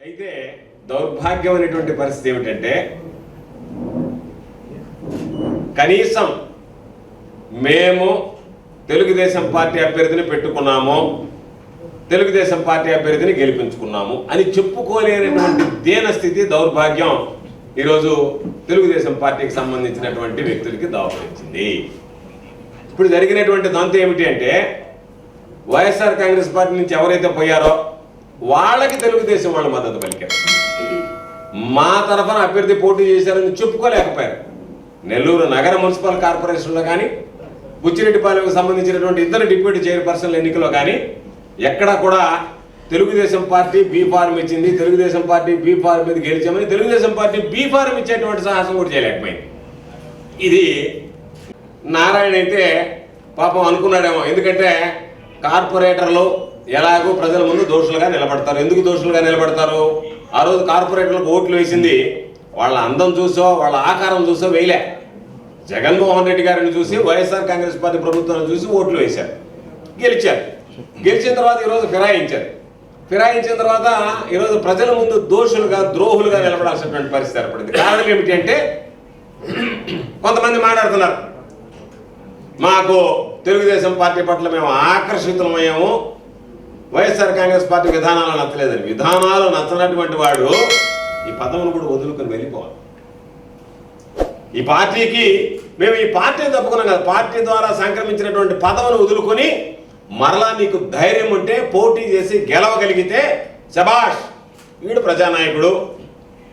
అయితే దౌర్భాగ్యమైనటువంటి పరిస్థితి ఏమిటంటే కనీసం మేము తెలుగుదేశం పార్టీ అభ్యర్థిని పెట్టుకున్నాము, తెలుగుదేశం పార్టీ అభ్యర్థిని గెలిపించుకున్నాము అని చెప్పుకోలేనటువంటి దీనస్థితి, దౌర్భాగ్యం ఈరోజు తెలుగుదేశం పార్టీకి సంబంధించినటువంటి వ్యక్తులకి దాపురించింది. ఇప్పుడు జరిగినటువంటి దంతు ఏమిటి అంటే వైఎస్ఆర్ కాంగ్రెస్ పార్టీ నుంచి ఎవరైతే పోయారో వాళ్ళకి తెలుగుదేశం వాళ్ళు మద్దతు పలికారు. మా తరఫున అభ్యర్థి పోటీ చేశారని చెప్పుకోలేకపోయారు. నెల్లూరు నగర మున్సిపల్ కార్పొరేషన్లో కానీ, బుచ్చిరెడ్డిపాలెంకు సంబంధించినటువంటి ఇద్దరు డిప్యూటీ చైర్పర్సన్ల ఎన్నికల్లో కానీ ఎక్కడా కూడా తెలుగుదేశం పార్టీ బీ ఫారం ఇచ్చింది, తెలుగుదేశం పార్టీ బీ ఫారం మీద గెలిచామని తెలుగుదేశం పార్టీ బీ ఫారం ఇచ్చేటువంటి సాహసం కూడా చేయలేకపోయింది. ఇది నారాయణ అయితే పాపం అనుకున్నాడేమో, ఎందుకంటే కార్పొరేటర్లు ఎలాగో ప్రజల ముందు దోషులుగా నిలబడతారు. ఎందుకు దోషులుగా నిలబడతారు? ఆ రోజు కార్పొరేటర్లకు ఓట్లు వేసింది వాళ్ళ అందం చూసో వాళ్ళ ఆకారం చూసో వేయలే. జగన్మోహన్ రెడ్డి గారిని చూసి, వైఎస్ఆర్ కాంగ్రెస్ పార్టీ ప్రభుత్వాన్ని చూసి ఓట్లు వేశారు, గెలిచారు. గెలిచిన తర్వాత ఈరోజు ఫిరాయించారు. ఫిరాయించిన తర్వాత ఈరోజు ప్రజల ముందు దోషులుగా, ద్రోహులుగా నిలబడాల్సినటువంటి పరిస్థితి ఏర్పడింది. కారణం ఏమిటి అంటే కొంతమంది మాట్లాడుతున్నారు, మాకు తెలుగుదేశం పార్టీ పట్ల మేము ఆకర్షితులమయ్యాము, వైఎస్ఆర్ కాంగ్రెస్ పార్టీ విధానాలు నచ్చలేదని. విధానాలు నచ్చనటువంటి వాడు ఈ పదవును కూడా వదులుకొని వెళ్ళిపోవాలి. ఈ పార్టీకి మేము ఈ పార్టీని తప్పుకున్నాం కదా, పార్టీ ద్వారా సంక్రమించినటువంటి పదవును వదులుకొని మరలా నీకు ధైర్యం ఉంటే పోటీ చేసి గెలవగలిగితే శబాష్, వీడు ప్రజానాయకుడు,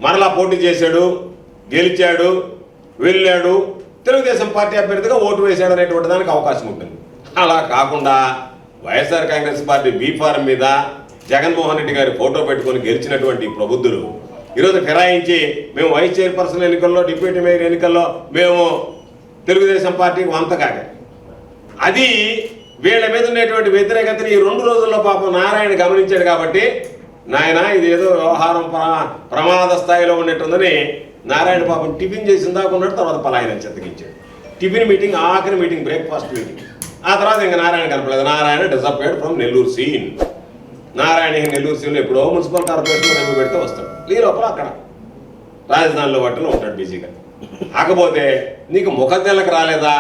మరలా పోటీ చేశాడు, గెలిచాడు, వెళ్ళాడు, తెలుగుదేశం పార్టీ అభ్యర్థిగా ఓటు వేశాడు అనేటువంటి దానికి అవకాశం ఉంటుంది. అలా కాకుండా వైఎస్ఆర్ కాంగ్రెస్ పార్టీ బీ ఫారం మీద జగన్మోహన్ రెడ్డి గారి ఫోటో పెట్టుకొని గెలిచినటువంటి ప్రబుద్ధులు ఈరోజు ఫిరాయించి మేము వైస్ చైర్పర్సన్ ఎన్నికల్లో, డిప్యూటీ మేయర్ ఎన్నికల్లో మేము తెలుగుదేశం పార్టీకి వంతకాగా, అది వీళ్ళ మీద ఉన్నటువంటి వ్యతిరేకతని ఈ 2 రోజుల్లో పాపం నారాయణ గమనించాడు. కాబట్టి నాయన ఇది ఏదో వ్యవహారం ప్రమాద స్థాయిలో ఉన్నట్టుందని నారాయణ పాపం టిఫిన్ చేసిన దాకా ఉన్నాడు. తర్వాత పలాయన చెత్తగించాడు. టిఫిన్ మీటింగ్, ఆఖరి మీటింగ్, బ్రేక్ఫాస్ట్ మీటింగ్. ఆ తర్వాత ఇంకా నారాయణ కనపడలేదు. Narayana disappeared from Nellore scene. Narayana Nellore సీన్లో ఎప్పుడో మున్సిపల్ కార్పొరేషన్లో నెమ్మ పెడితే వస్తాడు. ఈ లోపల అక్కడ రాజధానిలో వాటిలో ఉంటాడు బిజీగా. కాకపోతే నీకు ముఖద్దెలకు రాలేదా?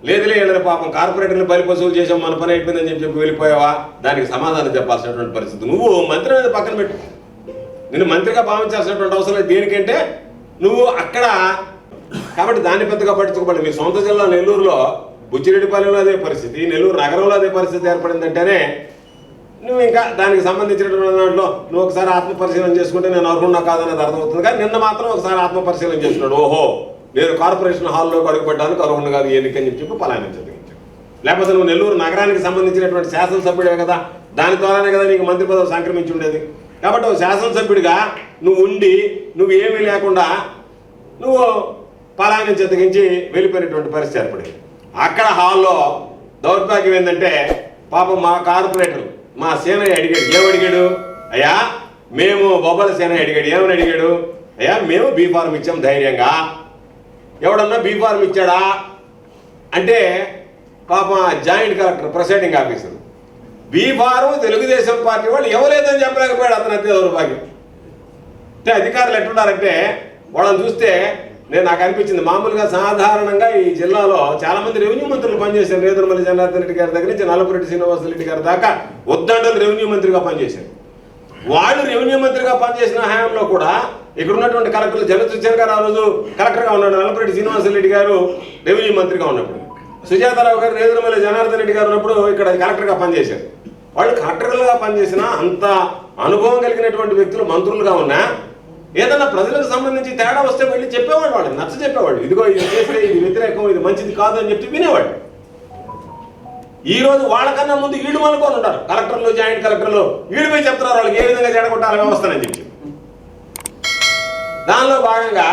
లేదులే ఏళ్ళని పాపం కార్పొరేటర్ని బలి వసూలు చేసాం, మన పని అయిపోయిందని చెప్పి వెళ్ళిపోయావా? దానికి సమాధానం చెప్పాల్సినటువంటి పరిస్థితి. నువ్వు మంత్రి అనేది పక్కన పెట్టు, నిన్ను మంత్రిగా భావించాల్సినటువంటి అవసరం లేదు. దేనికంటే నువ్వు అక్కడ, కాబట్టి దాన్ని పెద్దగా పట్టించుకోబడి మీ సొంత జిల్లా నెల్లూరులో బుచ్చిరెడ్డిపాలెంలో అదే పరిస్థితి, నెల్లూరు నగరంలో అదే పరిస్థితి ఏర్పడిందంటేనే నువ్వు ఇంకా దానికి సంబంధించినటువంటి దాంట్లో నువ్వు ఒకసారి ఆత్మపరిశీలన చేసుకుంటే నేను అర్హున్నా కాదనేది అర్థమవుతుంది. కానీ నిన్న మాత్రం ఒకసారి ఆత్మపరిశీలన చేసుకున్నాడు. ఓహో, నేను కార్పొరేషన్ హాల్లోకి అడుగుపెట్టడానికి అర్హుడు కాదు ఎన్నికని చెప్పి పలాయన చదివించాడు. లేకపోతే నువ్వు నెల్లూరు నగరానికి సంబంధించినటువంటి శాసనసభ్యుడే కదా, దాని ద్వారానే కదా నీకు మంత్రి పదవి సంక్రమించి ఉండేది. కాబట్టి ఒక శాసనసభ్యుడిగా నువ్వు ఉండి నువ్వు ఏమీ లేకుండా నువ్వు పలాయన చదివించి వెళ్ళిపోయినటువంటి పరిస్థితి ఏర్పడింది. అక్కడ హాల్లో దౌర్భాగ్యం ఏంటంటే పాపం మా కార్పొరేటర్ మా సేనయ్య అడిగాడు. ఏమడిగాడు? అయ్యా మేము బొబ్బల సేనయ్య అడిగాడు. ఏమని అడిగాడు? అయ్యా మేము బీ ఫారం ఇచ్చాం ధైర్యంగా, ఎవడన్నా బీ ఫారం ఇచ్చాడా అంటే పాపం joint collector, presiding officer B form Telugu Desam Party వాళ్ళు ఇవ్వలేదని చెప్పలేకపోయాడు. అతను అంతే దౌర్భాగ్యం. అంటే అధికారులు ఎట్లున్నారంటే వాళ్ళని చూస్తే నాకు అనిపించింది, మామూలుగా సాధారణంగా ఈ జిల్లాలో చాలామంది రెవెన్యూ మంత్రులు పనిచేశారు. నేదురుమల్లి జనార్దన్ రెడ్డి గారి దగ్గర నుంచి నల్లపురెడ్డి శ్రీనివాసరెడ్డి గారి దాకా ఉద్దండలు రెవెన్యూ మంత్రిగా పనిచేశారు. వాళ్ళు రెవెన్యూ మంత్రిగా పనిచేసిన హయాంలో కూడా ఇక్కడ ఉన్నటువంటి కలెక్టర్లు, జగన్ గారు ఆ రోజు కలెక్టర్గా ఉన్నాడు, నల్లపురెడ్డి శ్రీనివాసరెడ్డి గారు రెవెన్యూ మంత్రిగా ఉన్నప్పుడు, సుజాతారావు గారు నేదురుమల్లి జనార్దన్ రెడ్డి గారు ఉన్నప్పుడు ఇక్కడ కలెక్టర్గా పనిచేశారు. వాళ్ళు కలెక్టర్లుగా పనిచేసిన అంత అనుభవం కలిగినటువంటి వ్యక్తులు మంత్రులుగా ఉన్నా ఏదన్నా ప్రజలకు సంబంధించి తేడా వస్తే వెళ్ళి చెప్పేవాడు, వాళ్ళు నచ్చ చెప్పేవాడు. ఇదిగో ఇది చేస్తే ఇది వ్యతిరేకం, ఇది మంచిది కాదు అని చెప్పి వినేవాడు. ఈ రోజు వాళ్ళకన్నా ముందు ఈడు అనుకొని ఉంటారు కలెక్టర్లు, జాయింట్ కలెక్టర్లు. ఈడిపోయి చెప్తున్నారు వాళ్ళకి ఏ విధంగా చెడగొట్టాలి వ్యవస్థనని చెప్పి. దానిలో భాగంగా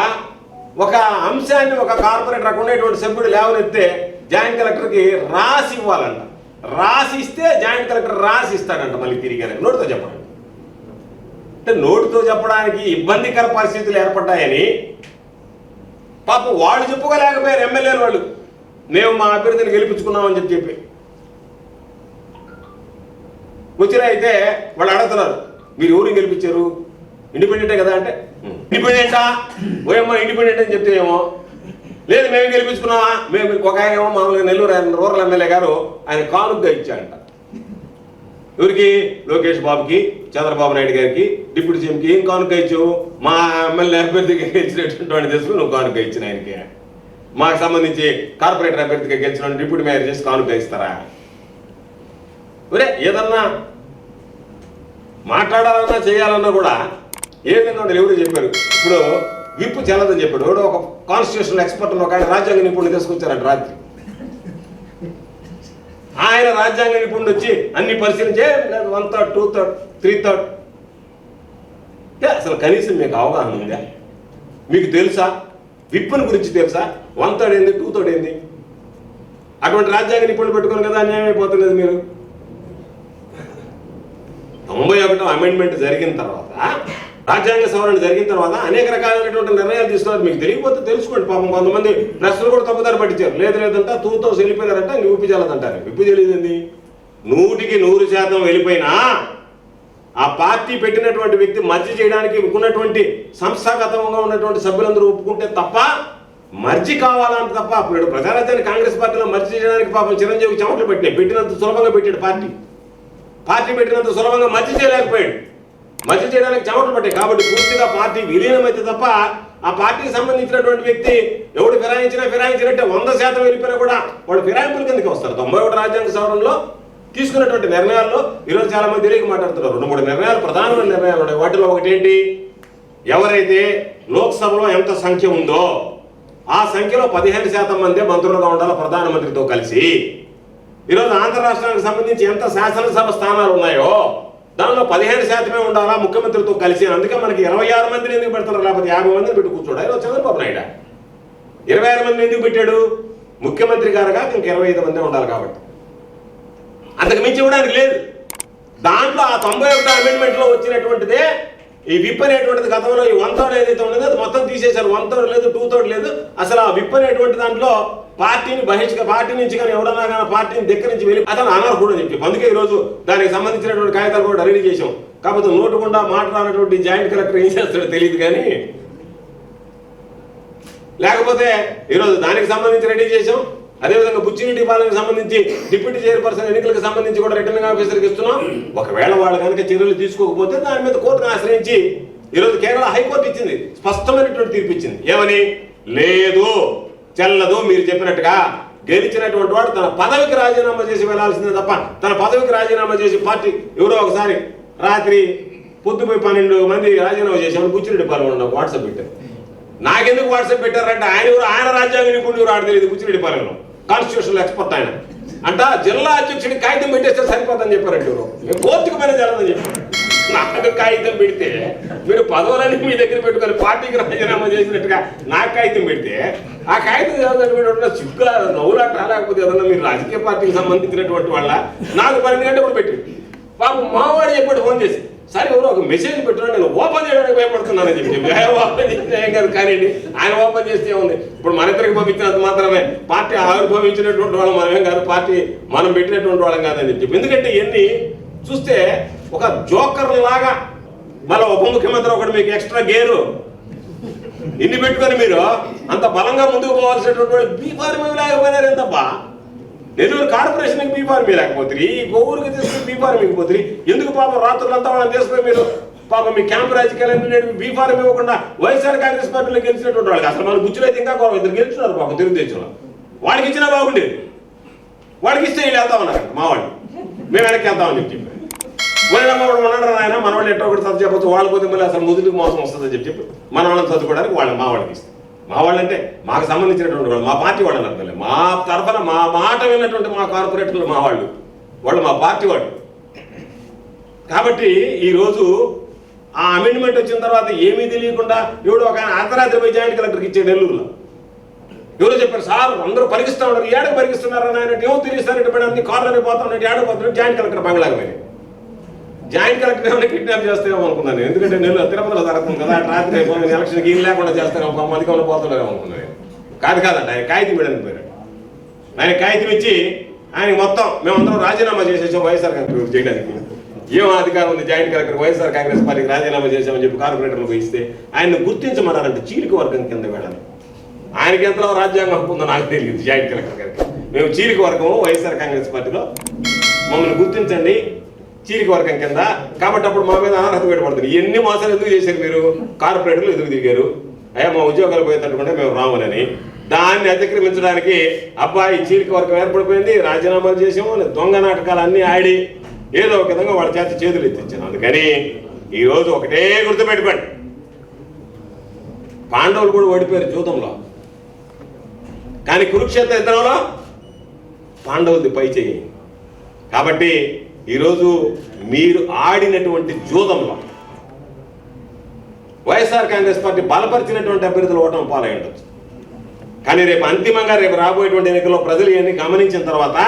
ఒక అంశాన్ని ఒక కార్పొరేటర్ అక్కడ ఉండేటువంటి సభ్యుడు లేవనెత్తే జాయింట్ కలెక్టర్కి రాసి ఇవ్వాలంట. రాసి ఇస్తే జాయింట్ కలెక్టర్ రాసి ఇస్తాడంట మళ్ళీ తిరిగి నోటితో చెప్పడం. అంటే నోటితో చెప్పడానికి ఇబ్బందికర పరిస్థితులు ఏర్పడ్డాయని పాపం వాళ్ళు చెప్పుకోలేకపోయారు. ఎమ్మెల్యేలు వాళ్ళు మేము మా అభ్యర్థిని గెలిపించుకున్నామని చెప్పి వచ్చినా అయితే వాళ్ళు అడుగుతున్నారు, మీరు ఎవరిని గెలిపించారు? ఇండిపెండెంటే కదా అంటే ఇండిపెండెంటా ఓయమ్మ ఇండిపెండెంట్ అని చెప్తే ఏమో లేదు మేము గెలిపించుకున్నామా మేము ఒక ఆయన ఏమో మామూలుగా నెల్లూరు రూరల్ ఎమ్మెల్యే గారు ఆయన కానుగ్గా ఇచ్చాడంట ఎవరికి లోకేష్ బాబుకి చంద్రబాబు నాయుడు గారికి డిప్యూటీ సీఎంకి ఏం కానుక ఇచ్చావు మా ఎమ్మెల్యే అభ్యర్థిగా గెలిచినటువంటి వాడిని తెలుసుకుని నువ్వు కానుక ఇచ్చిన ఆయనకి మాకు సంబంధించి కార్పొరేటర్ అభ్యర్థిగా గెలిచిన డిప్యూటీ మేయర్ చేసి కానుక ఇస్తారా ఒరే ఏదన్నా మాట్లాడాలన్నా చేయాలన్నా కూడా ఏ విధంగా ఎవరు చెప్పారు ఇప్పుడు విప్పు చెల్లదని చెప్పాడు ఎవడో ఒక కాన్స్టిట్యూషనల్ ఎక్స్పర్ట్ ఒక ఆయన రాజ్యాంగ నిపుణులు తీసుకొచ్చారంట రాత్రి ఆయన రాజ్యాంగ నిపుణుడు వచ్చి అన్ని పరిశీలించే 1/3 2/3 3/3 అసలు కనీసం మీకు అవగాహన ఉందా మీకు తెలుసా విప్పుని గురించి తెలుసా 1/3 ఏంది 2/3 ఏంది అటువంటి రాజ్యాంగ నిపుణులు పెట్టుకోను కదా అన్యాయం అయిపోతున్నది మీరు 91వ అమెండ్మెంట్ జరిగిన తర్వాత రాజ్యాంగ సవరణ జరిగిన తర్వాత అనేక రకాలైనటువంటి నిర్ణయాలు తీసుకున్నారు మీకు తెలియకపోతే తెలుసుకోండి పాపం కొంతమంది ప్రశ్నలు కూడా తప్పుదారి పట్టించారు లేదంట 2000 వెళ్ళిపోయారంట విప్పు చెల్లదంటారు విప్పు తెలియదండి 100% వెళ్ళిపోయినా ఆ పార్టీ పెట్టినటువంటి వ్యక్తి మర్జీ చేయడానికి ఉన్నటువంటి సంస్థాగతంగా ఉన్నటువంటి సభ్యులందరూ ఒప్పుకుంటే తప్ప మర్జీ కావాలంటే తప్ప అప్పుడు ప్రజారాజ్యాన్ని కాంగ్రెస్ పార్టీలో మర్జీ చేయడానికి పాపం చిరంజీవి చెమటలు పెట్టినంత సులభంగా పెట్టాడు పార్టీ పెట్టినంత సులభంగా మర్జీ చేయలేకపోయాడు మర్జీ చేయడానికి చెమటలు పట్టాయి కాబట్టి పూర్తిగా పార్టీ విలీనమైతే తప్ప ఆ పార్టీకి సంబంధించినటువంటి వ్యక్తి ఎవడు ఫిరాయించినట్టే 100% వెళ్ళిపోయినా కూడా వాడు ఫిరాయింపుల కిందకి వస్తారు 91 రాజ్యాంగ సవరణలో తీసుకున్నటువంటి నిర్ణయాల్లో ఈరోజు చాలా మంది తెలియక మాట్లాడుతున్నారు 2-3 నిర్ణయాలు ప్రధానమైన నిర్ణయాలు ఉన్నాయి వాటిలో ఒకటి ఏంటి ఎవరైతే లోక్సభలో ఎంత సంఖ్య ఉందో ఆ సంఖ్యలో 15% మందే మంత్రులుగా ఉండాలి ప్రధానమంత్రితో కలిసి ఈరోజు ఆంధ్ర రాష్ట్రానికి సంబంధించి ఎంత శాసనసభ స్థానాలు ఉన్నాయో దానిలో 15% ఉండాలా ముఖ్యమంత్రితో కలిసి అందుకే మనకి 26 మందిని ఎందుకు పెడతారు లేకపోతే 50 మందిని పెట్టి కూర్చోడా ఈరోజు చంద్రబాబు నాయుడు 26 మందిని ఎందుకు పెట్టాడు ముఖ్యమంత్రి గారుగా ఇంక 25 మంది ఉండాలి కాబట్టి అంతకు మించి ఇవ్వడానికి లేదు దాంట్లో ఆ 91 అమెండ్మెంట్లో వచ్చినటువంటిదే ఈ విప్ అనేటువంటిది గతంలో ఈ 1/3 ఏదైతే ఉన్నదో అది మొత్తం తీసేశారు 1/3 లేదు 2/3 లేదు అసలు ఆ విప్ అనేటువంటి దాంట్లో పార్టీ నుంచి కానీ ఎవడన్నా కానీ పార్టీని దగ్గర నుంచి వెళ్ళి అతను అనర్హుడు అని చెప్పి అందుకే ఈరోజు దానికి సంబంధించినటువంటి కాగితాలు కూడా రెడీ చేసాం కాకపోతే నోటుకుండా మాట్లాడినటువంటి జాయింట్ కలెక్టర్ ఏం చేస్తాడో తెలియదు కానీ లేకపోతే ఈరోజు దానికి సంబంధించి రెడీ చేసాం అదేవిధంగా బుచ్చిరెడ్డి పాలనకు సంబంధించి డిప్యూటీ చైర్పర్సన్ ఎన్నికలకు సంబంధించి కూడా రిటర్నింగ్ ఆఫీసర్కి ఇస్తున్నాం ఒకవేళ వాళ్ళు కనుక చర్యలు తీసుకోకపోతే దాని మీద కోర్టును ఆశ్రయించి ఈరోజు కేరళ హైకోర్టు ఇచ్చింది స్పష్టమైనటువంటి తీర్పు ఇచ్చింది ఏమని లేదు చెల్లదు మీరు చెప్పినట్టుగా గెలిచినటువంటి వాడు తన పదవికి రాజీనామా చేసి వెళ్లాల్సిందే తప్ప తన పదవికి రాజీనామా చేసి పార్టీ ఎవరో ఒకసారి రాత్రి పొద్దుపోయి 12 మంది రాజీనామా చేసామని బుచ్చిరెడ్డి పాలన నాకు వాట్సాప్ పెట్టారు నాకెందుకు వాట్సాప్ పెట్టారంటే ఆయన రాజ్యాంగ నిపుణుడు ఆడ తెలియదు బుచ్చిరెడ్డి పాలనలో కాన్స్టిట్యూషనల్ ఎక్స్పర్ట్ ఆయన అంట జిల్లా అధ్యక్షుడికి కాగితం పెట్టేస్తే సరిపోతుందని చెప్పారంటే కోర్టుకు పైన జరగదని చెప్పారు నాకు కాగితం పెడితే మీరు పదవులన్నీ మీ దగ్గర పెట్టుకొని పార్టీకి రాజీనామా చేసినట్టుగా నాకు కాగితం పెడితే ఆ కాగితం చదవడం చిక్కుగా నవ్వులాట లేకపోతే ఏదన్నా మీరు రాజకీయ పార్టీకి సంబంధించినటువంటి వాళ్ళ నాకు 12 గంటలు కూడా పెట్టి బాబు మావాడు చెప్పాడు ఫోన్ చేసి సరే ఎవరో ఒక మెసేజ్ పెట్టినా నేను ఓపెన్ చేయడానికి భయపడుతున్నానని చెప్పి ఓపెన్ చేస్తే ఏం కాదు కానీ ఆయన ఓపెన్ చేస్తే ఉంది ఇప్పుడు మన ఇద్దరికి పంపించినంత మాత్రమే పార్టీ ఆవిర్భవించినటువంటి వాళ్ళం మనమేం కాదు పార్టీ మనం పెట్టినటువంటి వాళ్ళం కాదని చెప్పి ఎందుకంటే ఇవన్నీ చూస్తే ఒక జోకర్ లాగా మళ్ళీ ఉప ముఖ్యమంత్రి ఒకటి మీకు ఎక్స్ట్రా గేరు ఇన్ని పెట్టుకొని మీరు అంత బలంగా ముందుకు పోవాల్సినటువంటి బీఫార్మీ లేకపోయినారు ఎంతబ్బా నెల్లూరు కార్పొరేషన్కి బీఫార్మీ లేకపోతే ఈ గోవురికి తీసుకుని బీఫార్మీకి పోతుంది ఎందుకు పాపం రాత్రులంతా వాళ్ళని తీసుకుని మీరు పాపం మీ క్యాంప్ రాజకీయాలన్నీ నేను బీఫార్మీ ఇవ్వకుండా వైఎస్ఆర్ కాంగ్రెస్ పార్టీలో గెలిచినటువంటి వాళ్ళకి అసలు మన గుజ్జులు అయితే ఇంకా గౌరవం ఇద్దరు గెలిచినారు పాపం తెలుగుదేశంలో వాడికి ఇచ్చినా బాగుండేది వాడికి ఇస్తే వీళ్ళు వెళ్తా ఉన్నారు మా వాళ్ళు మేము వెనక్కి వెళ్తామని చెప్పి వాళ్ళమ్మడు ఉన్నాడు ఆయన మన వాళ్ళు ఎట్టో ఒకటి చదువు చెప్పచ్చు వాళ్ళు పోతే మళ్ళీ అసలు ముదుటికి మోసం వస్తుందని చెప్పి మన వాళ్ళని చదువుకోవడానికి మా వాళ్ళకి ఇస్తాం మా వాళ్ళంటే మాకు సంబంధించినటువంటి వాళ్ళు మా పార్టీ వాళ్ళని అర్థం మా తరఫున మా మాట విన్నటువంటి మా కార్పొరేటర్లు మా వాళ్ళు మా పార్టీ వాళ్ళు కాబట్టి ఈరోజు ఆ అమెండ్మెంట్ వచ్చిన తర్వాత ఏమీ తెలియకుండా ఎవడో ఒక ఆయన అర్ధరాత్రి పోయి జాయింట్ కలెక్టర్కి ఇచ్చే నెల్లూరులో ఎవరో చెప్పారు సార్ అందరూ పరిగిస్తూ ఉన్నారు ఏడకు పరిగిస్తున్నారని ఆయన ఏమో తెలియస్తారంటే అన్ని కార్లనే పోతా ఉన్నట్టు ఏడకు పోతున్నట్టు జాయింట్ కలెక్టర్ బంగ్లాగా పోయి జాయింట్ కలెక్టర్ ఏమైనా కిడ్నాప్ చేస్తారేమో అనుకున్నాను ఎందుకంటే నేను తిరుపతిలో జరుగుతుంది కదా రాత్రి ఎలక్షన్కి ఏం లేకుండా చేస్తారేమో అధికంలో పోతున్నారేమో అనుకున్నాను కాదండి ఆయన కాగితం ఇవ్వడానికి పోయారు ఆయన కాగితం ఇచ్చి ఆయనకి మొత్తం మేమందరం రాజీనామా చేసేసాం వైఎస్ఆర్ చేయడానికి ఏం అధికారం ఉంది జాయింట్ కలెక్టర్ వైఎస్ఆర్ కాంగ్రెస్ పార్టీకి రాజీనామా చేశామని చెప్పి కార్పొరేటర్లకు ఇస్తే ఆయన్ని గుర్తించమన్నారంటే చీలిక వర్గం కింద వెళ్ళాలి. ఆయనకి ఎంతలో రాజ్యాంగం హక్కు ఉందో నాకు తెలియదు. జాయింట్ కలెక్టర్ గారికి మేము చీలిక వర్గము వైఎస్ఆర్ కాంగ్రెస్ పార్టీలో మమ్మల్ని గుర్తించండి చీలిక వర్గం కింద, కాబట్టి అప్పుడు మా మీద అనర్హత వేయబడుతుంది. ఎన్ని మోసాలు ఎందుకు చేశారు మీరు? కార్పొరేటర్లు ఎదుగు దిగారు, అయ్యా మా ఉద్యోగాలు పోయేటట్టుకుంటే మేము రాములని. దాన్ని అతిక్రమించడానికి అబ్బాయి చీలిక వర్గం ఏర్పడిపోయింది, రాజీనామాలు చేసాము, దొంగ నాటకాలు అన్నీ ఆడి ఏదో ఒక విధంగా వాళ్ళ చేత చేతులు ఎత్తించాను. అందుకని ఈరోజు ఒకటే గుర్తుపెట్టుకోండి, పాండవులు కూడా ఓడిపోయారు జూదంలో, కానీ కురుక్షేత్ర యుద్ధంలో పాండవులది పై చేయి. కాబట్టి ఈరోజు మీరు ఆడినటువంటి జూదంలో వైఎస్ఆర్ కాంగ్రెస్ పార్టీ బలపరిచినటువంటి అభ్యర్థులు ఓటమి పాలై ఉండొచ్చు, కానీ రేపు అంతిమంగా రేపు రాబోయేటువంటి ఎన్నికల్లో ప్రజలు ఇవన్నీ గమనించిన తర్వాత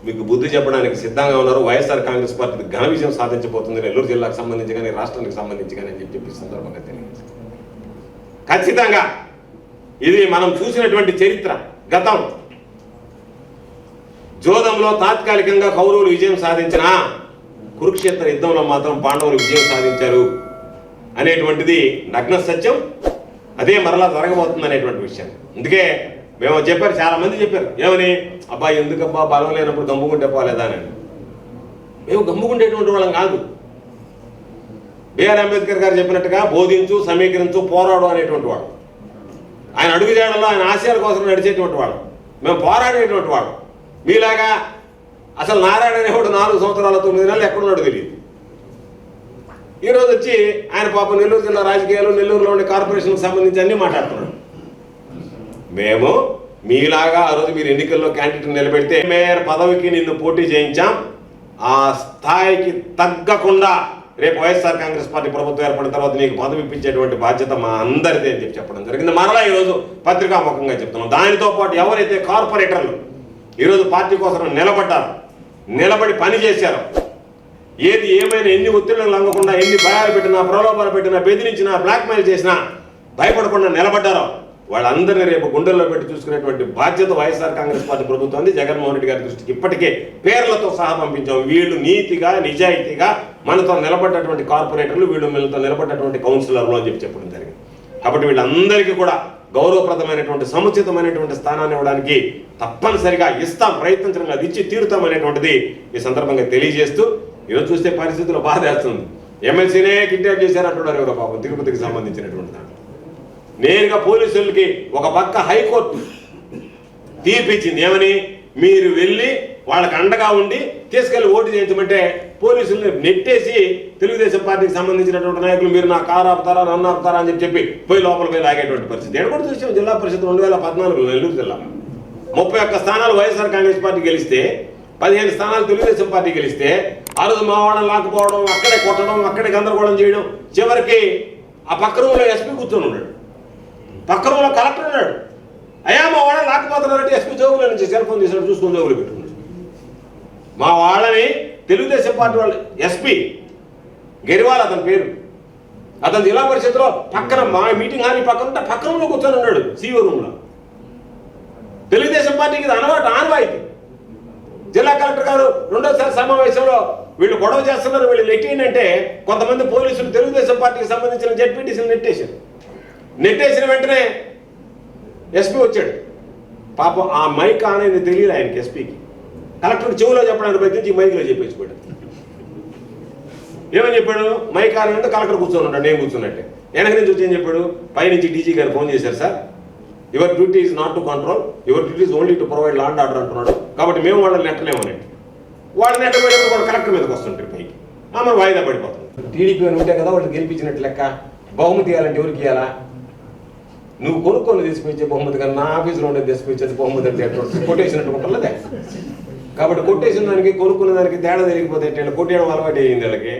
మీకు బుద్ధి చెప్పడానికి సిద్ధంగా ఉన్నారు. వైఎస్ఆర్ కాంగ్రెస్ పార్టీ ఘన విజయం సాధించబోతుంది నెల్లూరు జిల్లాకు సంబంధించి కానీ రాష్ట్రానికి సంబంధించి కానీ అని చెప్పి సందర్భంగా తెలియదు. ఖచ్చితంగా ఇది మనం చూసినటువంటి చరిత్ర. గతం జోదంలో తాత్కాలికంగా కౌరవులు విజయం సాధించిన కురుక్షేత్ర యుద్ధంలో మాత్రం పాండవులు విజయం సాధించారు అనేటువంటిది నగ్న సత్యం. అదే మరలా జరగబోతుంది అనేటువంటి విషయం. అందుకే మేము చెప్పారు, చాలా మంది చెప్పారు ఏమని, అబ్బాయి ఎందుకబ్బా బలం లేనప్పుడు గమ్ముకుంటే పోలేదా అని. మేము గమ్ముకుంటేటువంటి వాళ్ళం కాదు. బిఆర్ అంబేద్కర్ గారు చెప్పినట్టుగా బోధించు, సమీకరించు, పోరాడు అనేటువంటి వాడు. ఆయన అడుగుజాడల్లో ఆయన ఆశయాల కోసం నడిచేటువంటి వాడు. మేము పోరాడేటువంటి వాడు. మీలాగా అసలు నారాయణ అనేవాడు 4 సంవత్సరాల 9 నెలలు ఎక్కడున్నాడు తెలియదు. ఈరోజు వచ్చి ఆయన పాపం నెల్లూరు జిల్లా రాజకీయాలు, నెల్లూరులో ఉండే కార్పొరేషన్కి సంబంధించి అన్నీ మాట్లాడుతున్నాడు. మేము మీలాగా ఆ రోజు మీరు ఎన్నికల్లో క్యాండిడేట్ నిలబెడితే మేయర్ పదవికి నిన్ను పోటీ చేయించాం, ఆ స్థాయికి తగ్గకుండా రేపు వైఎస్ఆర్ కాంగ్రెస్ పార్టీ ప్రభుత్వం ఏర్పడిన తర్వాత నీకు పదవి ఇప్పించేటువంటి బాధ్యత మా అందరిదే అని చెప్పి చెప్పడం జరిగింది. మరలా ఈరోజు పత్రికాముఖంగా చెప్తున్నాం. దానితో పాటు ఎవరైతే కార్పొరేటర్లు ఈరోజు పార్టీ కోసం నిలబడ్డారు, నిలబడి పని చేశారు, ఏది ఏమైనా ఎన్ని ఒత్తిళ్లను లంగకుండా, ఎన్ని భయాలు పెట్టినా, ప్రలోభాలు పెట్టినా, బెదిరించినా, బ్లాక్మెయిల్ చేసినా భయపడకుండా నిలబడ్డారో వాళ్ళందరినీ రేపు గుండెల్లో పెట్టి చూసుకునేటువంటి బాధ్యత వైఎస్ఆర్ కాంగ్రెస్ పార్టీ ప్రభుత్వం జగన్మోహన్ రెడ్డి గారి దృష్టికి ఇప్పటికే పేర్లతో సహా పంపించాం. వీళ్ళు నీతిగా నిజాయితీగా మనతో నిలబడ్డటువంటి కార్పొరేటర్లు, వీళ్ళు మనతో నిలబడ్డటువంటి కౌన్సిలర్లు అని చెప్పి చెప్పడం జరిగింది. కాబట్టి వీళ్ళందరికీ కూడా గౌరవప్రదమైనటువంటి సముచితమైనటువంటి స్థానాన్ని ఇవ్వడానికి తప్పనిసరిగా ఇస్తాం, ప్రయత్నించడం అది ఇచ్చి తీరుతామనేటువంటిది ఈ సందర్భంగా తెలియజేస్తూ, ఈరోజు చూస్తే పరిస్థితులు బాధేస్తుంది. ఎమ్మెల్సీనే కిడ్నాప్ చేశారంటున్నారు ఎవరో పాపం తిరుపతికి సంబంధించినటువంటి దాంట్లో. నేరుగా పోలీసులకి ఒక పక్క హైకోర్టు తీర్పిచ్చింది ఏమని, మీరు వెళ్ళి వాళ్ళకి అండగా ఉండి తీసుకెళ్లి ఓటు చేయించమంటే పోలీసుల్ని నెట్టేసి తెలుగుదేశం పార్టీకి సంబంధించినటువంటి నాయకులు మీరు నా కారు ఆపుతారా, నన్ను ఆపుతారా అని చెప్పి పోయి లోపల పోయి లాగేటువంటి పరిస్థితి ఎక్కడ కూడా చూసాం. జిల్లా పరిషత్ 2014 నెల్లూరు జిల్లా 31 స్థానాలు వైఎస్ఆర్ కాంగ్రెస్ పార్టీ గెలిస్తే 15 స్థానాలు తెలుగుదేశం పార్టీ గెలిస్తే ఆ రోజు మా వాళ్ళని లాక్కుపోవడం, అక్కడే కొట్టడం, అక్కడే గందరగోళం చేయడం, చివరికి ఆ పక్క రూమ్లో ఎస్పీ కూర్చొని ఉన్నాడు, పక్క రూమ్లో కలెక్టర్ ఉన్నాడు. అయ్యా మా వాళ్ళని లాక్కుపోతున్నారంటే ఎస్పీ జోగుల నుంచి సెల్ ఫోన్ తీసినట్టు చూసుకొని జోగులు పెట్టుకున్నాడు. మా వాళ్ళని తెలుగుదేశం పార్టీ వాళ్ళు ఎస్పీ గెరివాల్ అతని పేరు, అతను జిల్లా పరిషత్లో పక్కన మా మీటింగ్ హాల్ పక్కన పక్కనలో కూర్చొని ఉన్నాడు సిఓ రూమ్లో. తెలుగుదేశం పార్టీకి ఇది ఆనవాయితీ. జిల్లా కలెక్టర్ గారు రెండోసారి సమావేశంలో వీళ్ళు గొడవ చేస్తున్నారు, వీళ్ళు నెట్టేయండి అంటే కొంతమంది పోలీసులు తెలుగుదేశం పార్టీకి సంబంధించిన జెడ్పీటీసీలు నెట్టేసిన వెంటనే ఎస్పీ వచ్చాడు. పాపం ఆ మైక్ ఆన్ అయింది తెలియదు ఆయనకి, ఎస్పీకి. కలెక్టర్ చెవులో చెప్పడానికి ప్రయత్నించి మైక్లో చెప్పేసిపోయాడు. ఏమని చెప్పాడు, మైక్ ఆన్ అంటే కలెక్టర్ కూర్చొని ఉంటాడు, నేను కూర్చున్నట్టే. వెనక నుంచి వచ్చి ఏం చెప్పాడు, పైనుంచి డీజీ గారు ఫోన్ చేశారు, sir your duty is not to control, your duty is only to provide law and order అంటున్నాడు. కాబట్టి మేము వాళ్ళని నెట్టలేమనండి. వాళ్ళని నెట్టబోయేప్పుడు కూడా కలెక్టర్ మీద వస్తుంటారు పైకి, మనం వాయిదా పడిపోతుంది. టీడీపీ అని ఉంటే కదా వాళ్ళు గెలిపించినట్టు లెక్క. బహుమతి ఇవ్వాలంటే ఎవరికి ఇవ్వాలా? నువ్వు కొనుక్కొని తీసుకొచ్చే బహుమతి కానీ నా ఆఫీసులో ఉండేది తీసుకొచ్చేది బహుమతి అంటే కొట్టేసినట్టు ఉంటుందే. కాబట్టి కొట్టేసిన దానికి కొనుక్కునే దానికి తేడా తెలియకపోతే కొట్టేయడం అలవాటు అయ్యింది వాళ్ళకి.